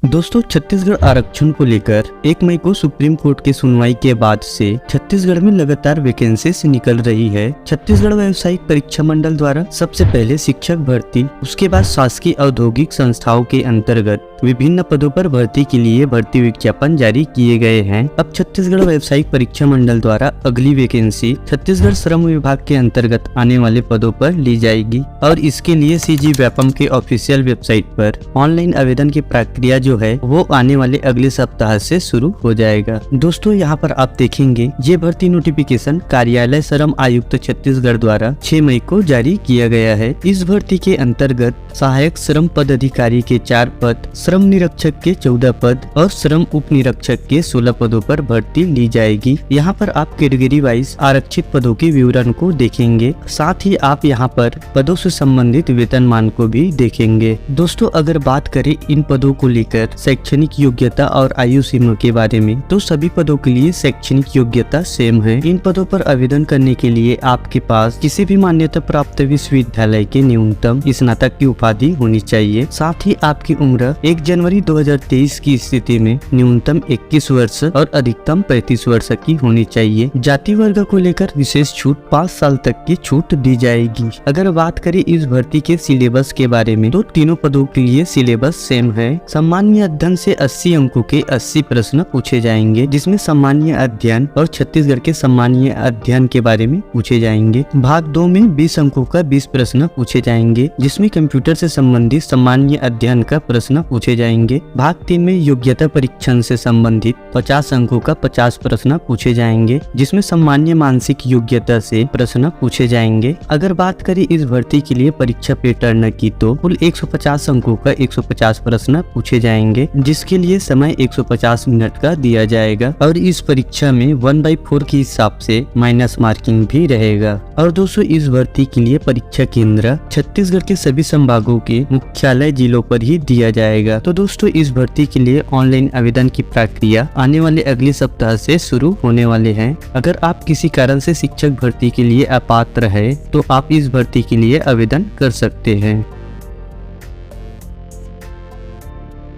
दोस्तों, छत्तीसगढ़ आरक्षण को लेकर 1 मई को सुप्रीम कोर्ट की सुनवाई के बाद से छत्तीसगढ़ में लगातार वैकेंसीज निकल रही है। छत्तीसगढ़ व्यावसायिक परीक्षा मंडल द्वारा सबसे पहले शिक्षक भर्ती, उसके बाद शासकीय औद्योगिक संस्थाओं के अंतर्गत विभिन्न पदों पर भर्ती के लिए भर्ती विज्ञापन जारी किए गए हैं। अब छत्तीसगढ़ व्यावसायिक परीक्षा मंडल द्वारा अगली वैकेंसी छत्तीसगढ़ श्रम विभाग के अंतर्गत आने वाले पदों पर ली जाएगी और इसके लिए सीजी व्यापम के ऑफिशियल वेबसाइट पर ऑनलाइन आवेदन की प्रक्रिया जो है वो आने वाले अगले सप्ताह से शुरू हो जाएगा। दोस्तों, यहाँ पर आप देखेंगे ये भर्ती नोटिफिकेशन कार्यालय श्रम आयुक्त छत्तीसगढ़ द्वारा 6 मई को जारी किया गया है। इस भर्ती के अंतर्गत सहायक श्रम पद अधिकारी के 4 पद, श्रम निरीक्षक के 14 पद और श्रम उप निरीक्षक के 16 पदों पर भर्ती ली जाएगी। यहाँ पर आप कैटेगरी वाइज आरक्षित पदों के विवरण को देखेंगे, साथ ही आप यहाँ पर पदों से संबंधित वेतनमान को भी देखेंगे। दोस्तों, अगर बात करें इन पदों को लेकर शैक्षणिक योग्यता और आयु सीमा के बारे में, तो सभी पदों के लिए शैक्षणिक योग्यता सेम है। इन पदों पर आवेदन करने के लिए आपके पास किसी भी मान्यता प्राप्त विश्वविद्यालय के न्यूनतम स्नातक की उपाधि होनी चाहिए। साथ ही आपकी उम्र 1 जनवरी 2023 की स्थिति में न्यूनतम 21 वर्ष और अधिकतम 35 वर्ष की होनी चाहिए। जाति वर्ग को लेकर विशेष छूट 5 साल तक की छूट दी जाएगी। अगर बात करें इस भर्ती के सिलेबस के बारे में, तो तीनों पदों के लिए सिलेबस सेम है। सामान्य अध्ययन से 80 अंकों के 80 प्रश्न पूछे जाएंगे, जिसमें सामान्य अध्ययन और छत्तीसगढ़ के सामान्य अध्ययन के बारे में पूछे जाएंगे। भाग 2 में 20 अंकों का 20 प्रश्न पूछे जाएंगे, जिसमें कंप्यूटर से संबंधित सामान्य अध्ययन का प्रश्न पूछे जाएंगे। भाग 3 में योग्यता परीक्षण से संबंधित 50 अंकों का 50 प्रश्न पूछे जाएंगे, जिसमें सामान्य मानसिक योग्यता से प्रश्न पूछे जाएंगे। अगर बात करें इस भर्ती के लिए परीक्षा पैटर्न की, तो कुल 150 अंकों का 150 प्रश्न पूछे जाएंगे, जिसके लिए समय 150 मिनट का दिया जाएगा और इस परीक्षा में 1/4 के हिसाब से माइनस मार्किंग भी रहेगा। और दोस्तों, इस भर्ती के लिए परीक्षा केंद्र छत्तीसगढ़ के सभी संभागों के मुख्यालय जिलों पर ही दिया जाएगा। तो दोस्तों, इस भर्ती के लिए ऑनलाइन आवेदन की प्रक्रिया आने वाले अगले सप्ताह से शुरू होने वाले हैं। अगर आप किसी कारण से शिक्षक भर्ती के लिए अपात्र है, तो आप इस भर्ती के लिए आवेदन कर सकते हैं।